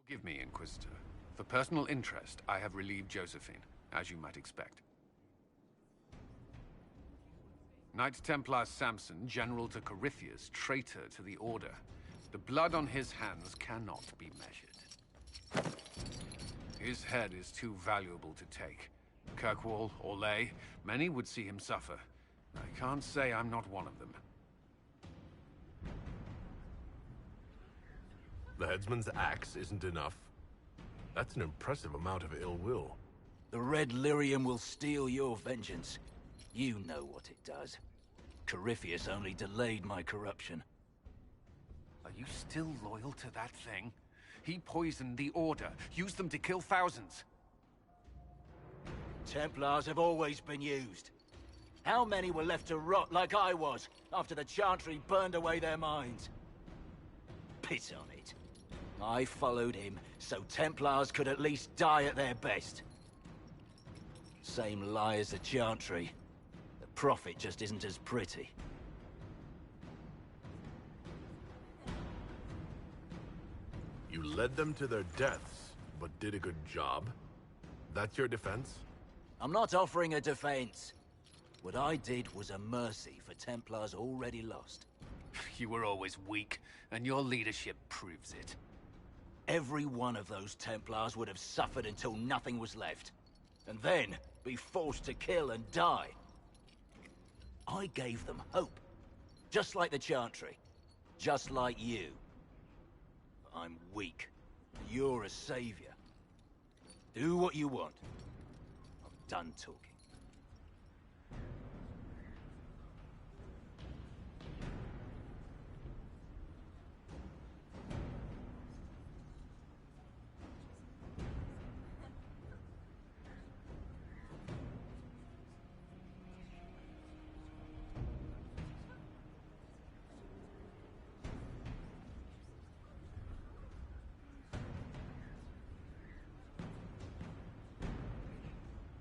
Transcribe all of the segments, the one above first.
Forgive me, Inquisitor. For personal interest, I have relieved Josephine, as you might expect. Knight Templar Samson, General to Corypheus, traitor to the Order. The blood on his hands cannot be measured. His head is too valuable to take. Kirkwall, Orlais, many would see him suffer. I can't say I'm not one of them. The headsman's axe isn't enough. That's an impressive amount of ill will. The Red Lyrium will steal your vengeance. You know what it does. Corypheus only delayed my corruption. Are you still loyal to that thing? He poisoned the Order, used them to kill thousands. Templars have always been used. How many were left to rot like I was, after the Chantry burned away their minds? Piss on it. I followed him, so Templars could at least die at their best. Same lie as the Chantry. The profit just isn't as pretty. You led them to their deaths, but did a good job? That's your defense? I'm not offering a defense. What I did was a mercy for Templars already lost. You were always weak, and your leadership proves it. Every one of those Templars would have suffered until nothing was left. And then be forced to kill and die. I gave them hope. Just like the Chantry. Just like you. I'm weak. You're a savior. Do what you want. I'm done talking.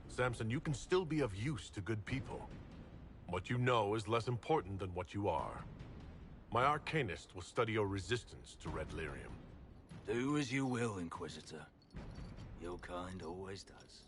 Samson, you can still be of use to good people. What you know is less important than what you are. My Arcanist will study your resistance to Red Lyrium. Do as you will, Inquisitor. Your kind always does.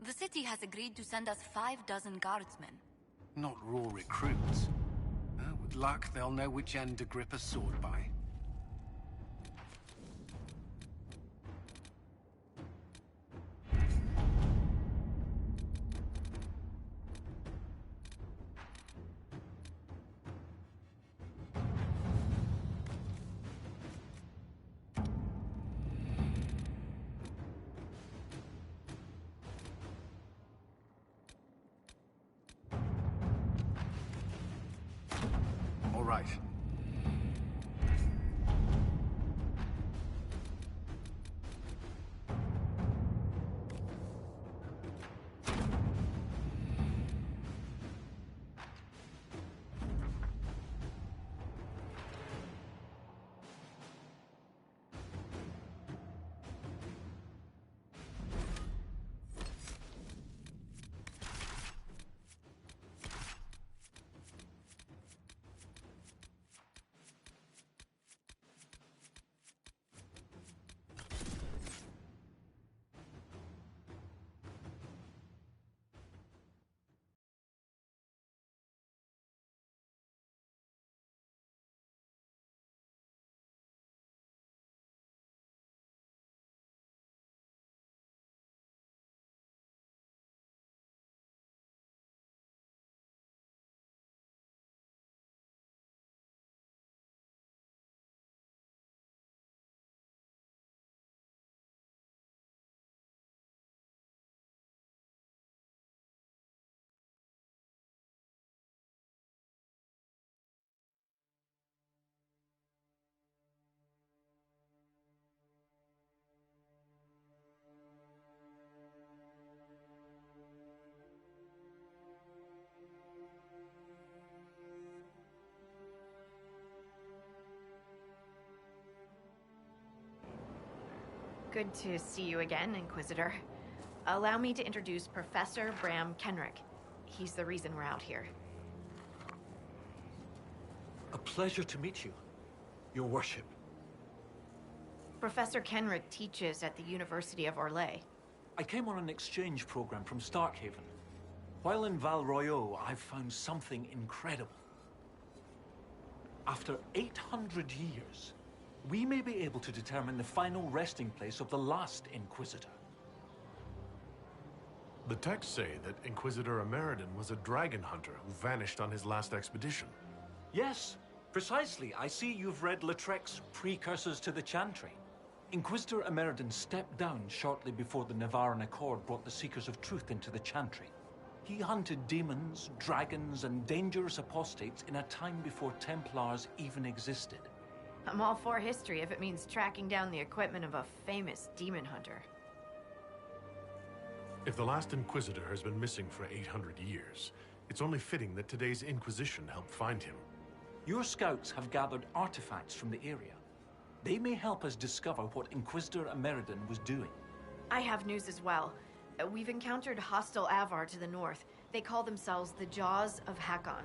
The city has agreed to send us 5 dozen guardsmen. Not raw recruits. With luck, they'll know which end to grip a sword by. All right. Good to see you again, Inquisitor. Allow me to introduce Professor Bram Kenrick. He's the reason we're out here. A pleasure to meet you, Your Worship. Professor Kenrick teaches at the University of Orlais. I came on an exchange program from Starkhaven. While in Val Royeaux, I've found something incredible. After 800 years, we may be able to determine the final resting place of the last Inquisitor. The texts say that Inquisitor Ameridan was a dragon hunter who vanished on his last expedition. Yes, precisely. I see you've read Lautrec's Precursors to the Chantry. Inquisitor Ameridan stepped down shortly before the Nevarran Accord brought the Seekers of Truth into the Chantry. He hunted demons, dragons, and dangerous apostates in a time before Templars even existed. I'm all for history if it means tracking down the equipment of a famous demon hunter. If the last Inquisitor has been missing for 800 years, it's only fitting that today's Inquisition helped find him. Your scouts have gathered artifacts from the area. They may help us discover what Inquisitor Ameridan was doing. I have news as well. We've encountered hostile Avar to the north. They call themselves the Jaws of Hakkon.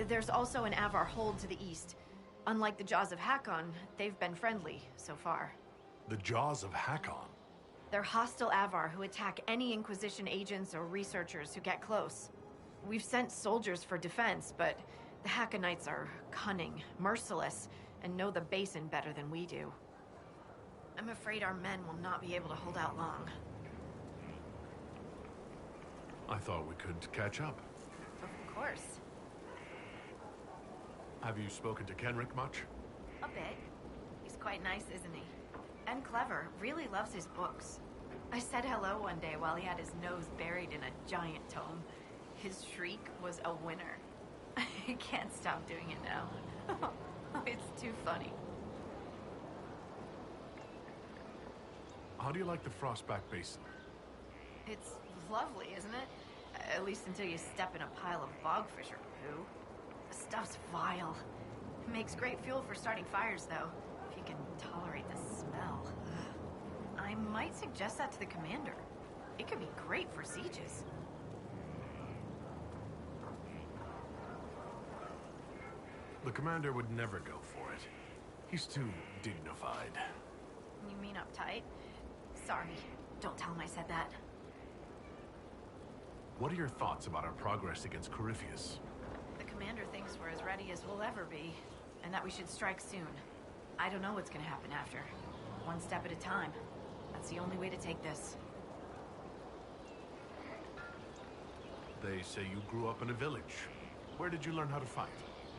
There's also an Avar hold to the east. Unlike the Jaws of Hakkon, they've been friendly so far. The Jaws of Hakkon? They're hostile Avar who attack any Inquisition agents or researchers who get close. We've sent soldiers for defense, but the Hakkonites are cunning, merciless, and know the basin better than we do. I'm afraid our men will not be able to hold out long. I thought we could catch up. Of course. Have you spoken to Kenrick much? A bit. He's quite nice, isn't he? And clever. Really loves his books. I said hello one day while he had his nose buried in a giant tome. His shriek was a winner. I can't stop doing it now. It's too funny. How do you like the Frostback Basin? It's lovely, isn't it? At least until you step in a pile of bogfish or poo. The stuff's vile. It makes great fuel for starting fires, though, if you can tolerate the smell. I might suggest that to the commander. It could be great for sieges. The commander would never go for it. He's too dignified. You mean uptight? Sorry. Don't tell him I said that. What are your thoughts about our progress against Corypheus? The commander thinks we're as ready as we'll ever be, and that we should strike soon. I don't know what's gonna happen after. One step at a time. That's the only way to take this. They say you grew up in a village. Where did you learn how to fight?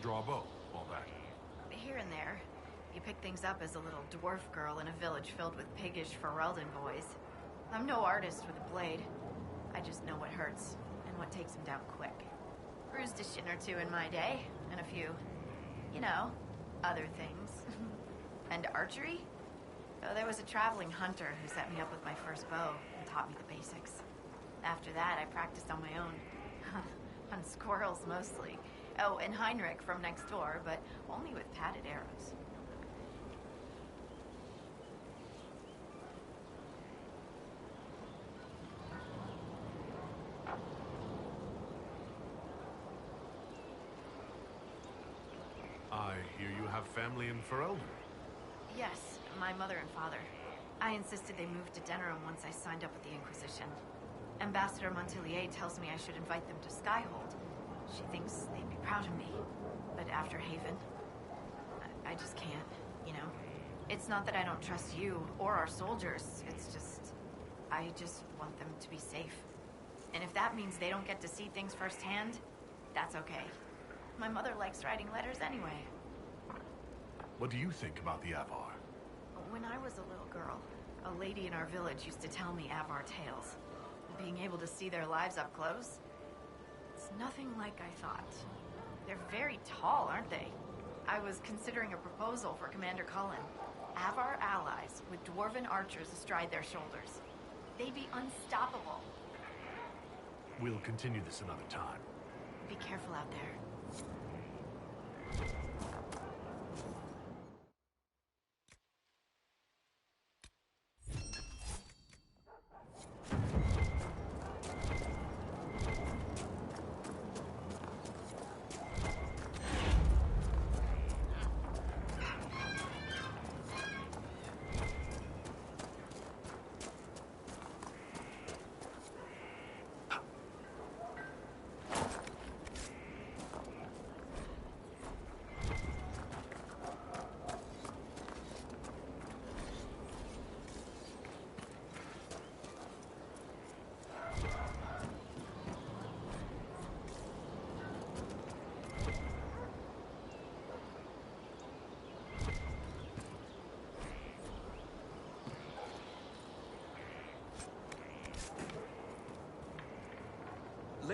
Draw a bow, all that? Here and there. You pick things up as a little dwarf girl in a village filled with piggish Ferelden boys. I'm no artist with a blade. I just know what hurts, and what takes him down quick. Bruised a shin or two in my day, and a few, you know, other things. And archery? Oh, there was a traveling hunter who set me up with my first bow and taught me the basics. After that, I practiced on my own. On squirrels, mostly. Oh, and Heinrich from next door, but only with padded arrows. I hear you have family in Ferelden. Yes, my mother and father. I insisted they move to Denerim once I signed up with the Inquisition. Ambassador Montilier tells me I should invite them to Skyhold. She thinks they'd be proud of me. But after Haven, I just can't, you know? It's not that I don't trust you or our soldiers. It's just, I just want them to be safe. And if that means they don't get to see things firsthand, that's okay. My mother likes writing letters anyway. What do you think about the Avar? When I was a little girl, a lady in our village used to tell me Avar tales. Being able to see their lives up close, it's nothing like I thought. They're very tall, aren't they? I was considering a proposal for Commander Cullen. Avar allies with dwarven archers astride their shoulders. They'd be unstoppable. We'll continue this another time. Be careful out there.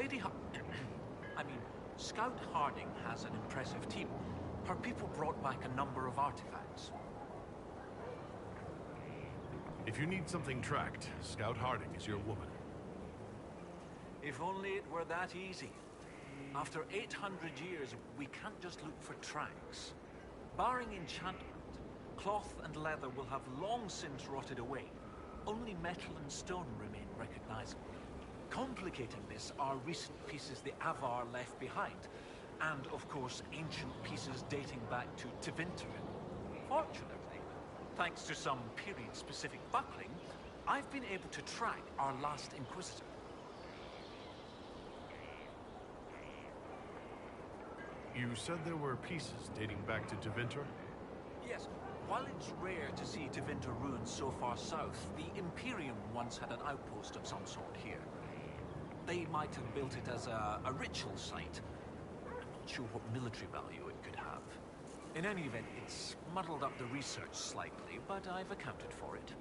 Lady I mean, Scout Harding has an impressive team. Her people brought back a number of artifacts. If you need something tracked, Scout Harding is your woman. If only it were that easy. After 800 years, we can't just look for tracks. Barring enchantment, cloth and leather will have long since rotted away. Only metal and stone remain recognizable. Complicating this are recent pieces the Avar left behind, and of course ancient pieces dating back to Tevinter. Fortunately, thanks to some period-specific buckling, I've been able to track our last Inquisitor. You said there were pieces dating back to Tevinter? Yes. While it's rare to see Tevinter ruins so far south, the Imperium once had an outpost of some sort here. They might have built it as a ritual site. I'm not sure what military value it could have. In any event, it's muddled up the research slightly, but I've accounted for it.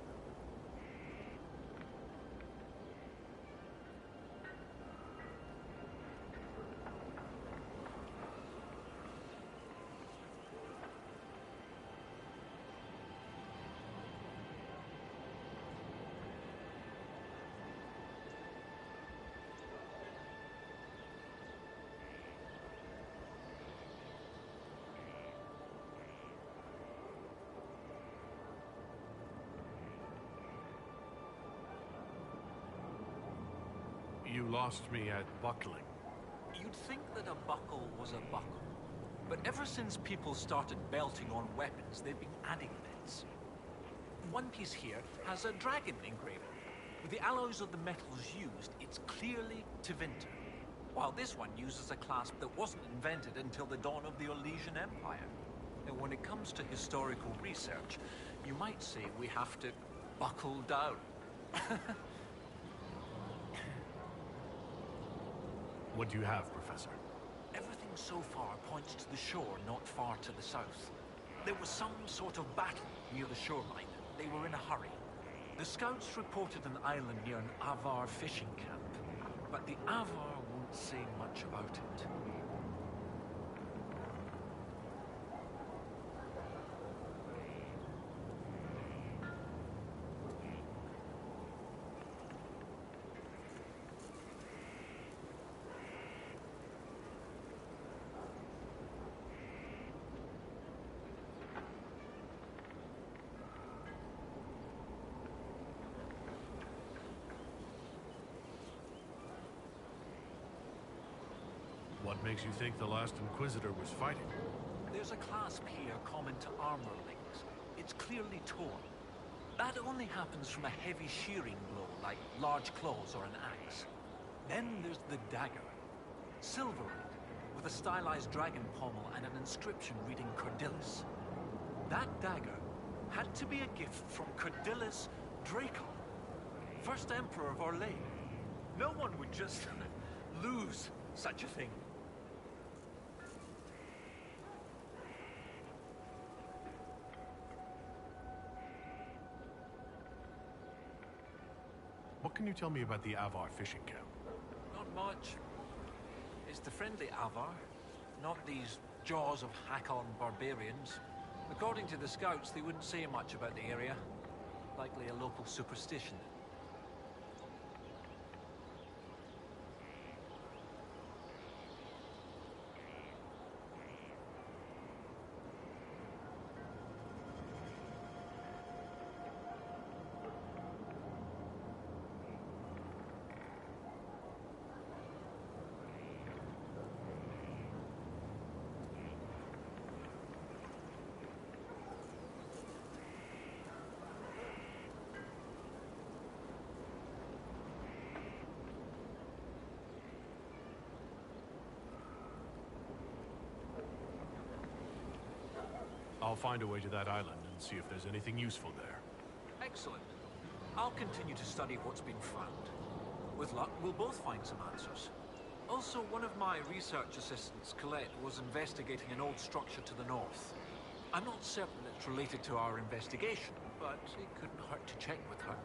You lost me at buckling. You'd think that a buckle was a buckle. But ever since people started belting on weapons, they've been adding bits. One piece here has a dragon engraving. With the alloys of the metals used, it's clearly Tevinter. While this one uses a clasp that wasn't invented until the dawn of the Elysian Empire. And when it comes to historical research, you might say we have to buckle down. What do you have, Professor? Everything so far points to the shore not far to the south. There was some sort of battle near the shoreline. They were in a hurry. The scouts reported an island near an Avar fishing camp, but the Avar won't say much about it. What makes you think the last Inquisitor was fighting? There's a clasp here common to armorlings. It's clearly torn. That only happens from a heavy shearing blow, like large claws or an axe. Then there's the dagger. Silver-red, with a stylized dragon pommel and an inscription reading Cordilis. That dagger had to be a gift from Cordilis Dracon, first Emperor of Orlais. No one would just lose such a thing. What can you tell me about the Avar fishing camp? Not much. It's the friendly Avar, not these jaws of Hakkon barbarians. According to the scouts, they wouldn't say much about the area. Likely a local superstition. I'll find a way to that island and see if there's anything useful there. Excellent. I'll continue to study what's been found. With luck, we'll both find some answers. Also, one of my research assistants, Colette, was investigating an old structure to the north. I'm not certain it's related to our investigation, but it couldn't hurt to check with her.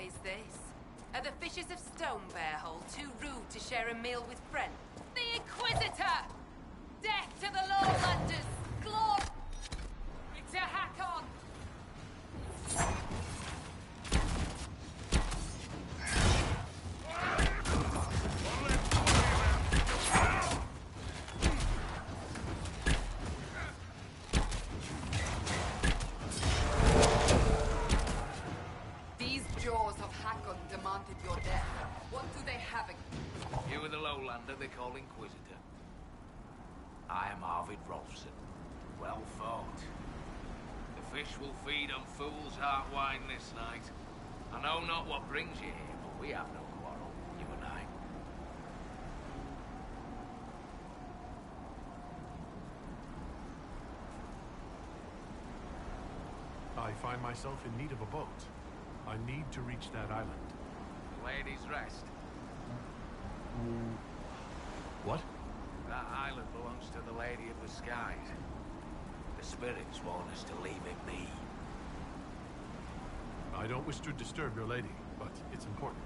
What is this? Are the Fishers of Stonebearhole too rude to share a meal with friends? The Inquisitor! Death to the Lowlanders! Glory to Hakkon! These jaws of Hakkon demanded your death. What do they have against You are the lowlander they call Inquisitor. I am Arvid Rolfson. Well fought. The fish will feed on fool's heart wine this night. I know not what brings you here, but we have no quarrel, you and I. I find myself in need of a boat. I need to reach that island. Ladies' Rest. What? That island belongs to the Lady of the Skies. The spirits want us to leave it be. I don't wish to disturb your lady, but it's important.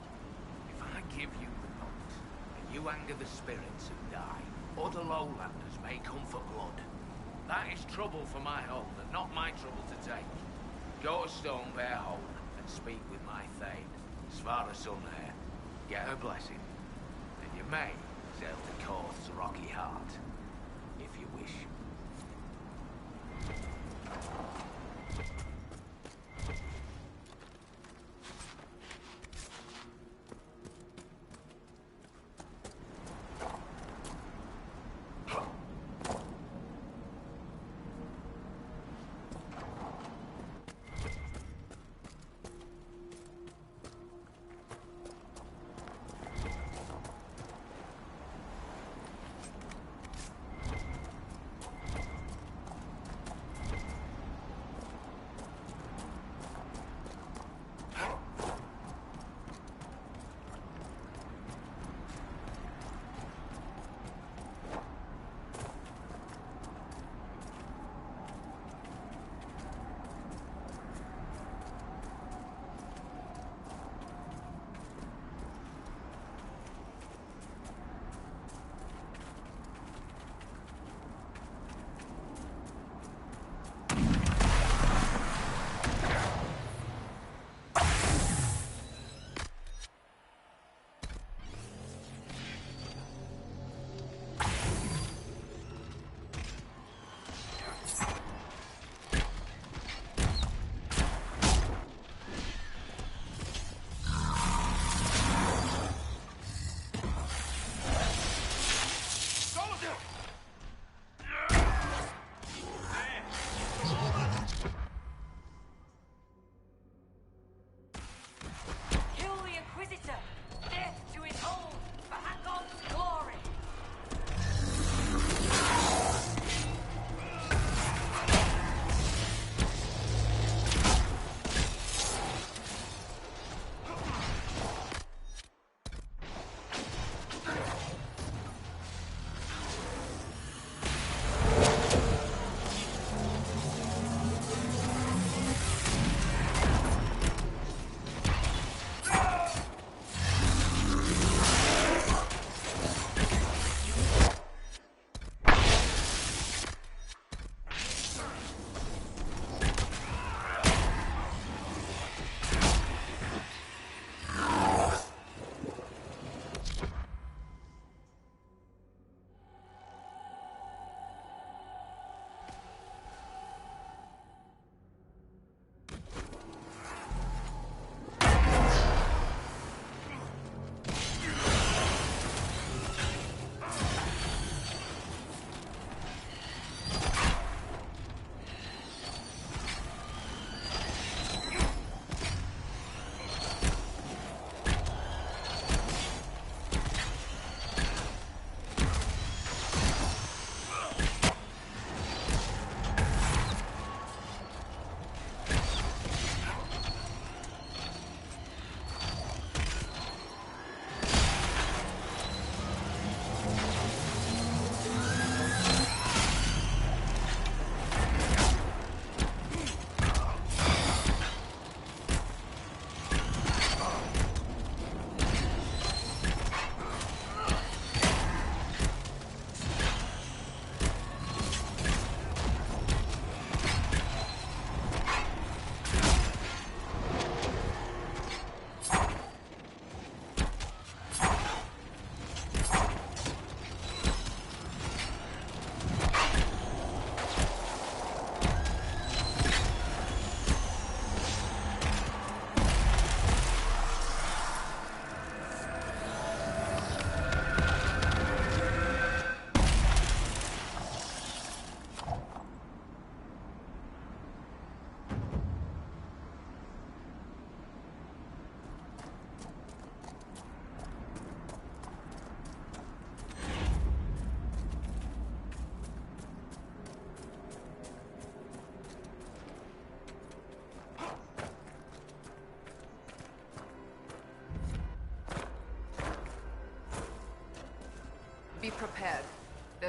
If I give you the boat, and you anger the spirits and die, other lowlanders may come for blood. That is trouble for my hold, and not my trouble to take. Go to Stonebearhole and speak with my Thane, Svara Sunhair. Get her blessing, and you may sail to Korth's rocky heart, if you wish.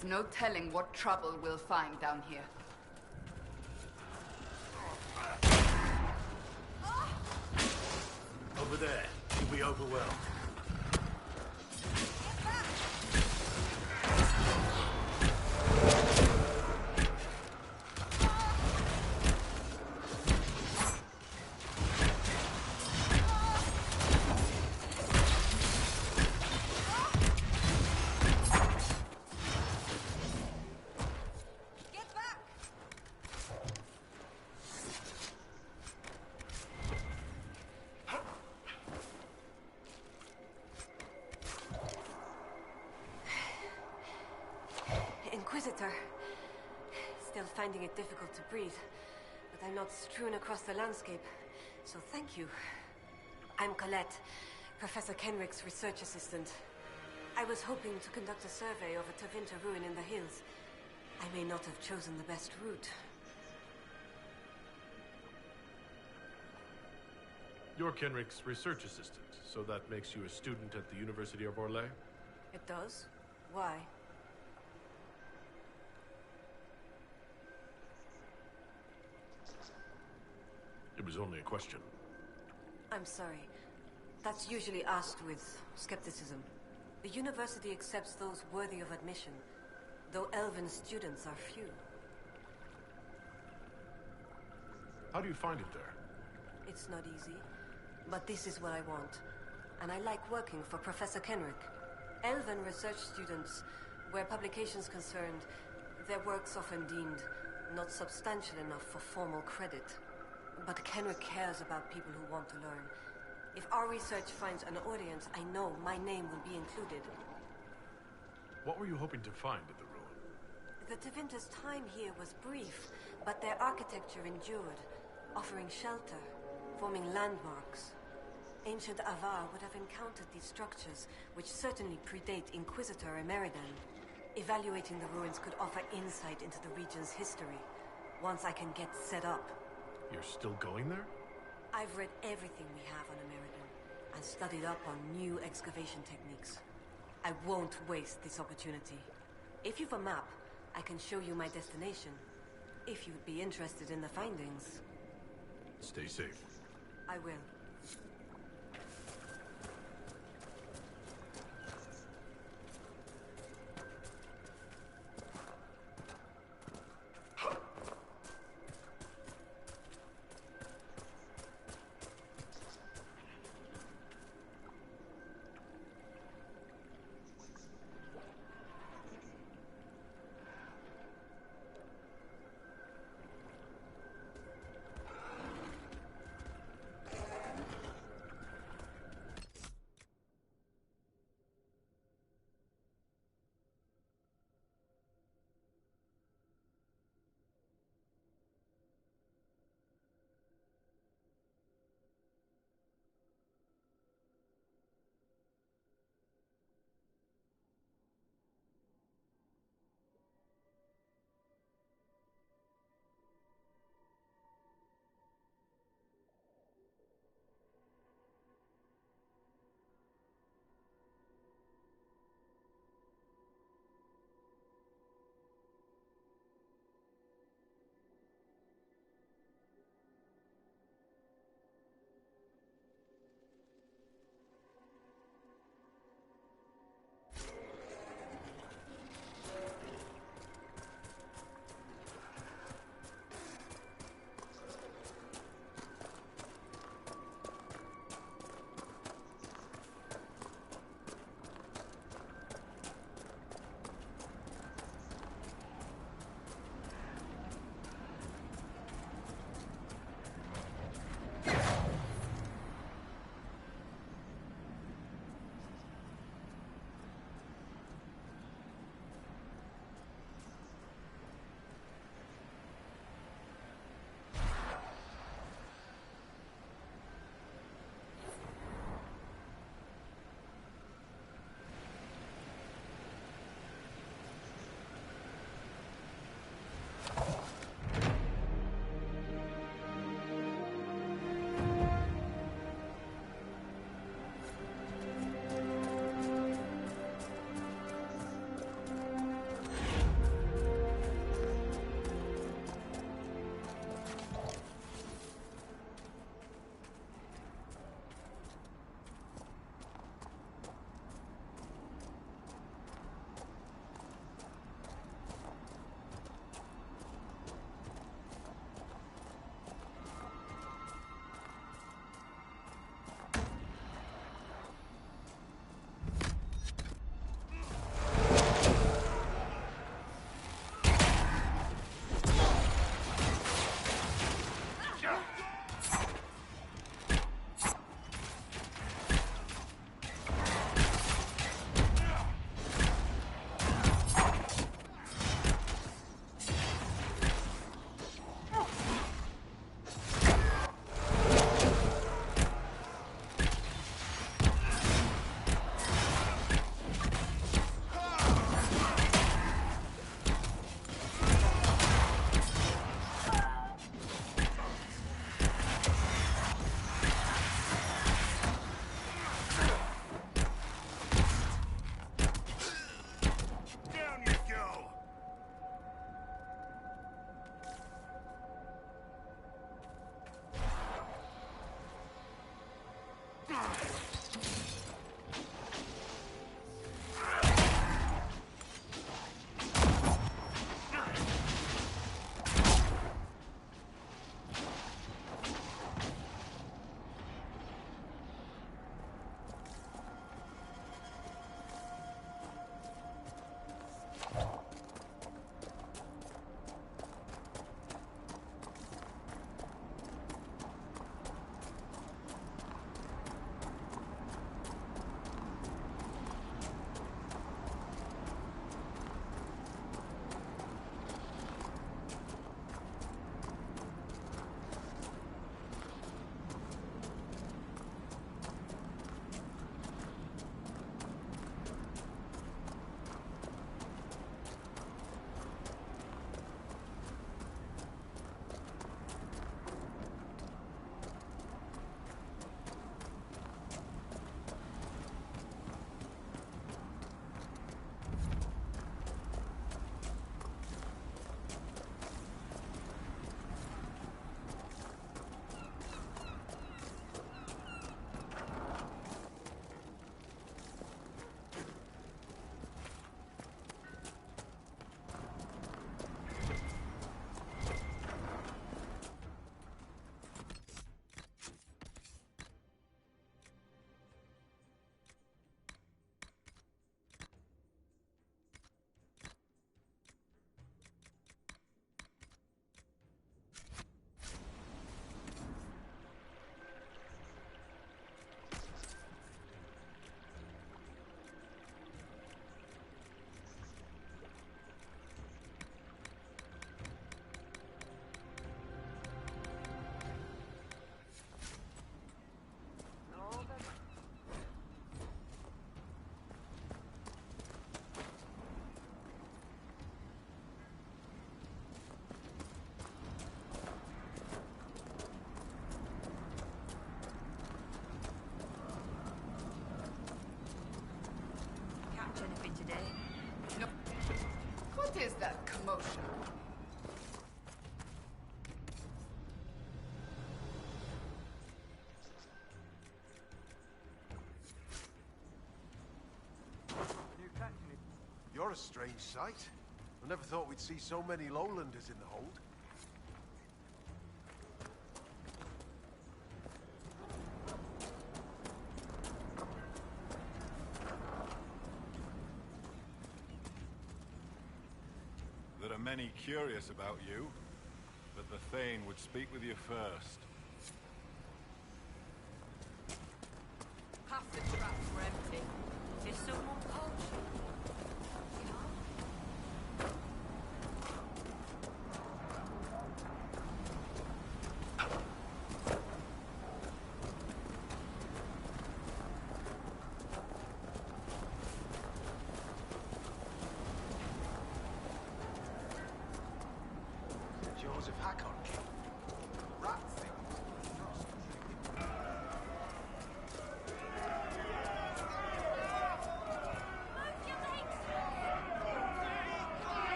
There's no telling what trouble we'll find down here. Over there. You'll be overwhelmed. Inquisitor. Still finding it difficult to breathe, but I'm not strewn across the landscape, so thank you. I'm Colette, Professor Kenrick's research assistant. I was hoping to conduct a survey of a Tevinter ruin in the hills. I may not have chosen the best route. You're Kenrick's research assistant, so that makes you a student at the University of Orlais? It does? Why? It was only a question. I'm sorry. That's usually asked with skepticism. The university accepts those worthy of admission, though elven students are few. How do you find it there? It's not easy, but this is what I want. And I like working for Professor Kenrick. Elven research students, where publications concerned, their work's often deemed not substantial enough for formal credit. But Kenrick cares about people who want to learn. If our research finds an audience, I know my name will be included. What were you hoping to find at the ruin? The Tevinter's time here was brief, but their architecture endured, offering shelter, forming landmarks. Ancient Avar would have encountered these structures, which certainly predate Inquisitor Emeridan. Evaluating the ruins could offer insight into the region's history, once I can get set up. You're still going there? I've read everything we have on American, and studied up on new excavation techniques. I won't waste this opportunity. If you've a map, I can show you my destination. If you'd be interested in the findings. Stay safe. I will. You're a strange sight. I never thought we'd see so many lowlanders in the hold. There are many curious about you, but the Thane would speak with you first. Half the traps were empty. Is someone poaching? The jaws of Hakkon. Rat things.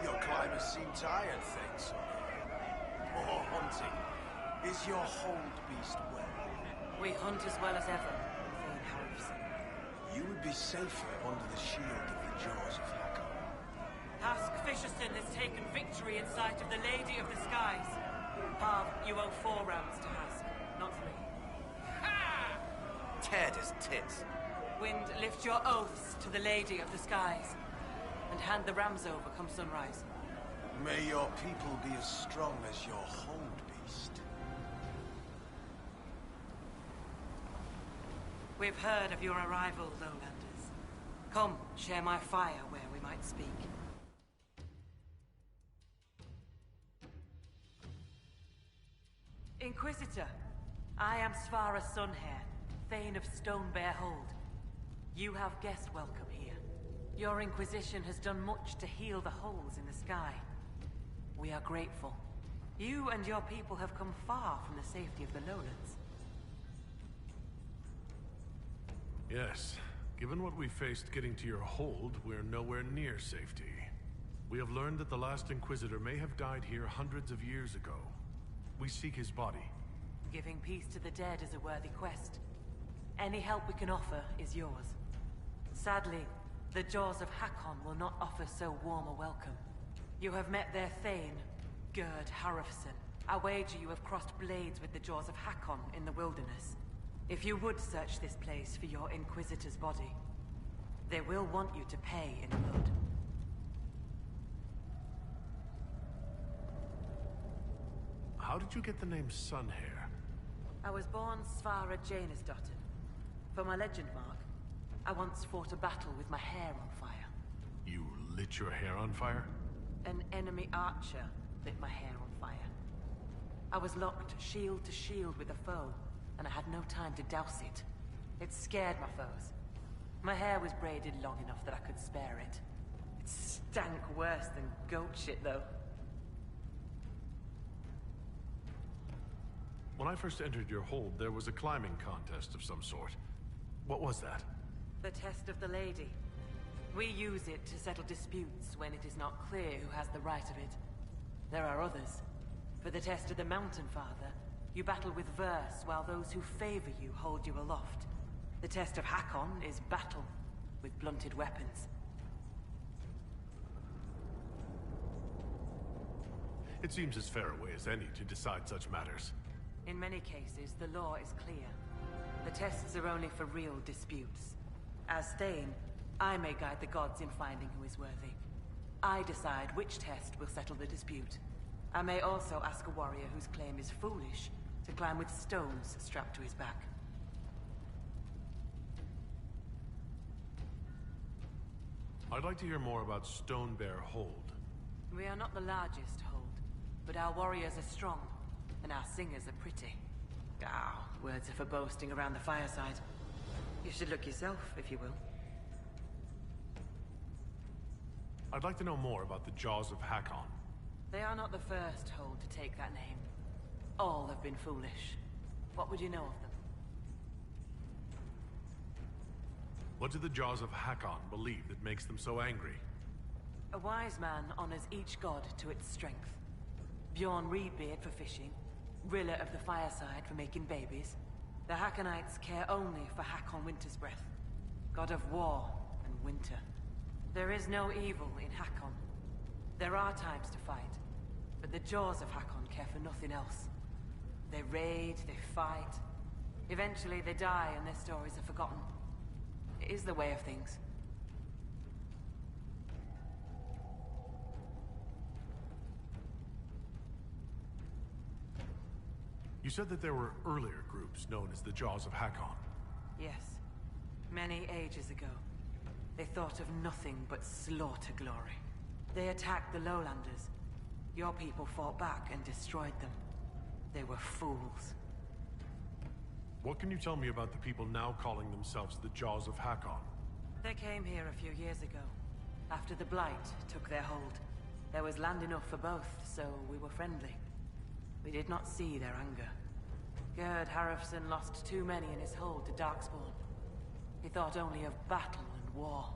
Your climbers seem tired, thanks. More hunting. Is your hold beast well? We hunt as well as ever, Thane Harrison. You would be safer under the shield of the jaws of Hakkon. Hask Fisherson has taken victory in sight of the Lady of the Skies. Parv, you owe 4 rounds to Hask, not 3. Ha! Tear his tits. Wind, lift your oaths to the Lady of the Skies. And hand the rams over come sunrise. May your people be as strong as your hold beast. We've heard of your arrival, Lowlanders. Come, share my fire where we might speak. Inquisitor, I am Svara Sunhair, Thane of Stonebear Hold. You have guest welcome here. Your Inquisition has done much to heal the holes in the sky. We are grateful. You and your people have come far from the safety of the lowlands. Yes. Given what we faced getting to your hold, we're nowhere near safety. We have learned that the last Inquisitor may have died here hundreds of years ago. We seek his body. Giving peace to the dead is a worthy quest. Any help we can offer is yours. Sadly, the Jaws of Hakkon will not offer so warm a welcome. You have met their Thane, Gerd Harrison. I wager you have crossed blades with the Jaws of Hakkon in the wilderness. If you would search this place for your Inquisitor's body, they will want you to pay in blood. How did you get the name Sunhair? I was born Svara Janusdottir. For my legend mark, I once fought a battle with my hair on fire. You lit your hair on fire? An enemy archer lit my hair on fire. I was locked shield to shield with a foe, and I had no time to douse it. It scared my foes. My hair was braided long enough that I could spare it. It stank worse than goat shit, though. When I first entered your hold, there was a climbing contest of some sort. What was that? The test of the lady. We use it to settle disputes when it is not clear who has the right of it. There are others. For the test of the Mountain Father, you battle with verse while those who favor you hold you aloft. The test of Hakkon is battle with blunted weapons. It seems as fair a way as any to decide such matters. In many cases, the law is clear. The tests are only for real disputes. As Thane, I may guide the gods in finding who is worthy. I decide which test will settle the dispute. I may also ask a warrior whose claim is foolish to climb with stones strapped to his back. I'd like to hear more about Stonebear Hold. We are not the largest hold, but our warriors are strong, and our singers are pretty. Ah, words are for boasting around the fireside. You should look yourself, if you will. I'd like to know more about the Jaws of Hakkon. They are not the first hold to take that name. All have been foolish. What would you know of them? What do the Jaws of Hakkon believe that makes them so angry? A wise man honors each god to its strength. Bjorn Reedbeard for fishing, Rilla of the Fireside for making babies. The Hakkonites care only for Hakkon Winter's Breath, God of war and winter. There is no evil in Hakkon. There are times to fight, but the jaws of Hakkon care for nothing else. They raid, they fight. Eventually they die and their stories are forgotten. It is the way of things. You said that there were earlier groups known as the Jaws of Hakkon. Yes. Many ages ago. They thought of nothing but slaughter glory. They attacked the lowlanders. Your people fought back and destroyed them. They were fools. What can you tell me about the people now calling themselves the Jaws of Hakkon? They came here a few years ago, after the Blight took their hold. There was land enough for both, so we were friendly. We did not see their anger. Gerd Harrison lost too many in his hold to Darkspawn. He thought only of battle and war.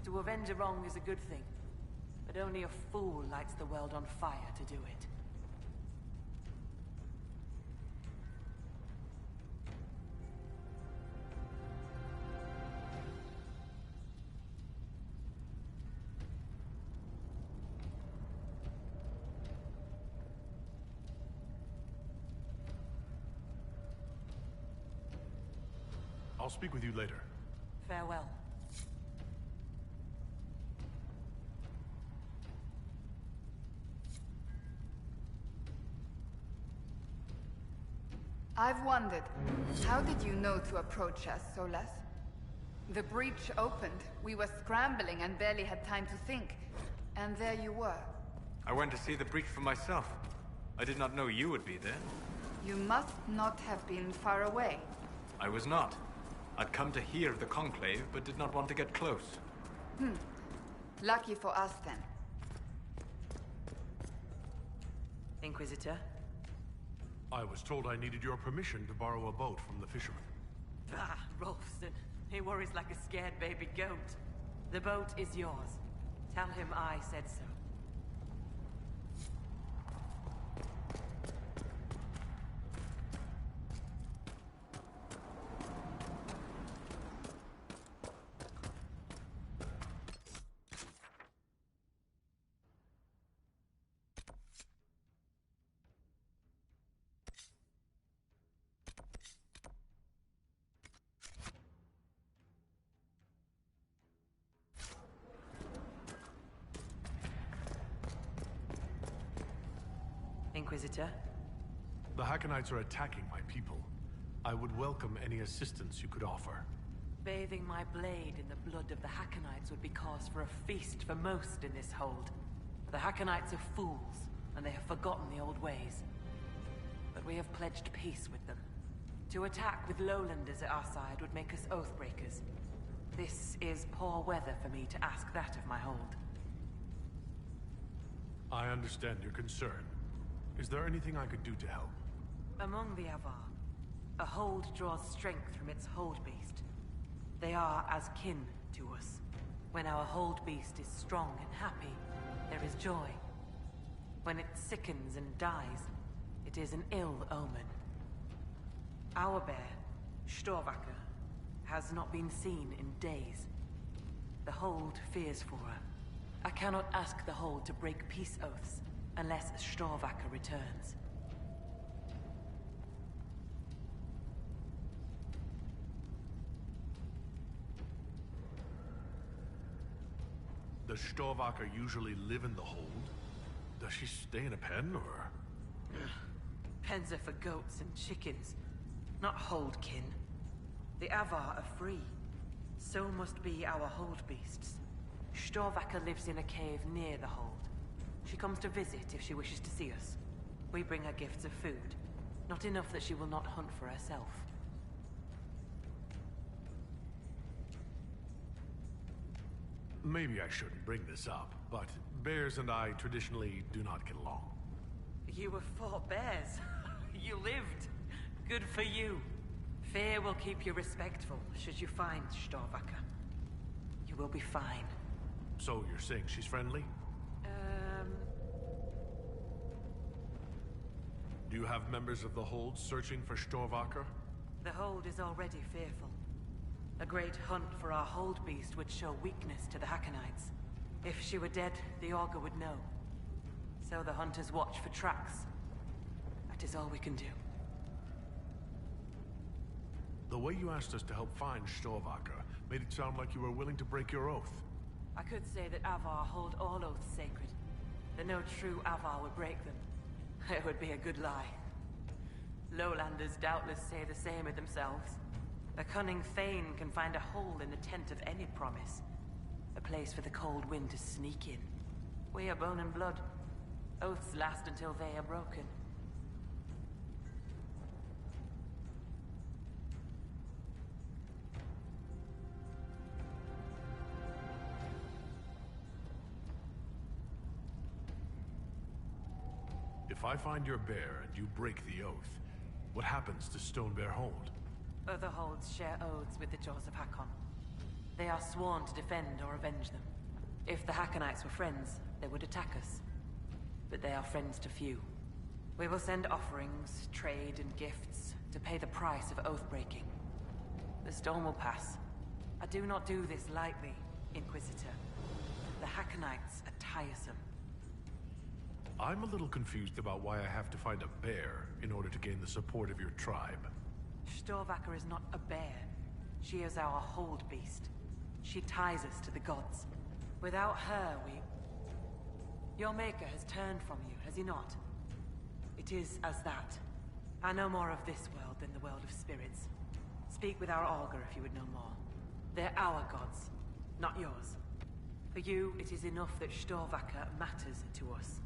To avenge a wrong is a good thing, but only a fool lights the world on fire to do it. I'll speak with you later. Farewell. I've wondered, how did you know to approach us, Solas? The breach opened, we were scrambling and barely had time to think. And there you were. I went to see the breach for myself. I did not know you would be there. You must not have been far away. I was not. I'd come to hear of the Conclave, but did not want to get close. Lucky for us, then. Inquisitor? I was told I needed your permission to borrow a boat from the fisherman. Ah, Rolfson. He worries like a scared baby goat. The boat is yours. Tell him I said so. Inquisitor? The Hakkonites are attacking my people. I would welcome any assistance you could offer. Bathing my blade in the blood of the Hakkonites would be cause for a feast for most in this hold. The Hakkonites are fools, and they have forgotten the old ways. But we have pledged peace with them. To attack with lowlanders at our side would make us oathbreakers. This is poor weather for me to ask that of my hold. I understand your concern. Is there anything I could do to help? Among the Avar, a hold draws strength from its hold beast. They are as kin to us. When our hold beast is strong and happy, there is joy. When it sickens and dies, it is an ill omen. Our bear, Storvacker, has not been seen in days. The hold fears for her. I cannot ask the hold to break peace oaths unless Storvacker returns. Does Storvacker usually live in the hold? Does she stay in a pen, or...? Pens are for goats and chickens, not holdkin. The Avar are free. So must be our hold beasts. Storvacker lives in a cave near the hold. She comes to visit if she wishes to see us. We bring her gifts of food. Not enough that she will not hunt for herself. Maybe I shouldn't bring this up, but bears and I traditionally do not get along. You were fought bears. You lived. Good for you. Fear will keep you respectful should you find Storvacker. You will be fine. So you're saying she's friendly? Do you have members of the hold searching for Storvacker? The hold is already fearful. A great hunt for our hold beast would show weakness to the Hakkonites. If she were dead, the Augur would know. So the hunters watch for tracks. That is all we can do. The way you asked us to help find Storvaker made it sound like you were willing to break your oath. I could say that Avar hold all oaths sacred, that no true Avar would break them. It would be a good lie. Lowlanders doubtless say the same of themselves. A cunning Thane can find a hole in the tent of any promise. A place for the cold wind to sneak in. We are bone and blood. Oaths last until they are broken. If I find your bear and you break the oath, what happens to Stone Bear Hold? Other holds share oaths with the Jaws of Hakkon. They are sworn to defend or avenge them. If the Hakkonites were friends, they would attack us. But they are friends to few. We will send offerings, trade, and gifts to pay the price of oath-breaking. The storm will pass. I do not do this lightly, Inquisitor. The Hakkonites are tiresome. I'm a little confused about why I have to find a bear in order to gain the support of your tribe. Storvaker is not a bear. She is our hold beast. She ties us to the gods. Without her, we... Your maker has turned from you, has he not? It is as that. I know more of this world than the world of spirits. Speak with our Augur if you would know more. They're our gods, not yours. For you, it is enough that Storvaker matters to us.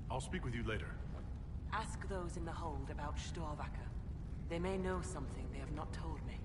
I'll speak with you later. Ask those in the hold about Storvaker. They may know something they have not told me.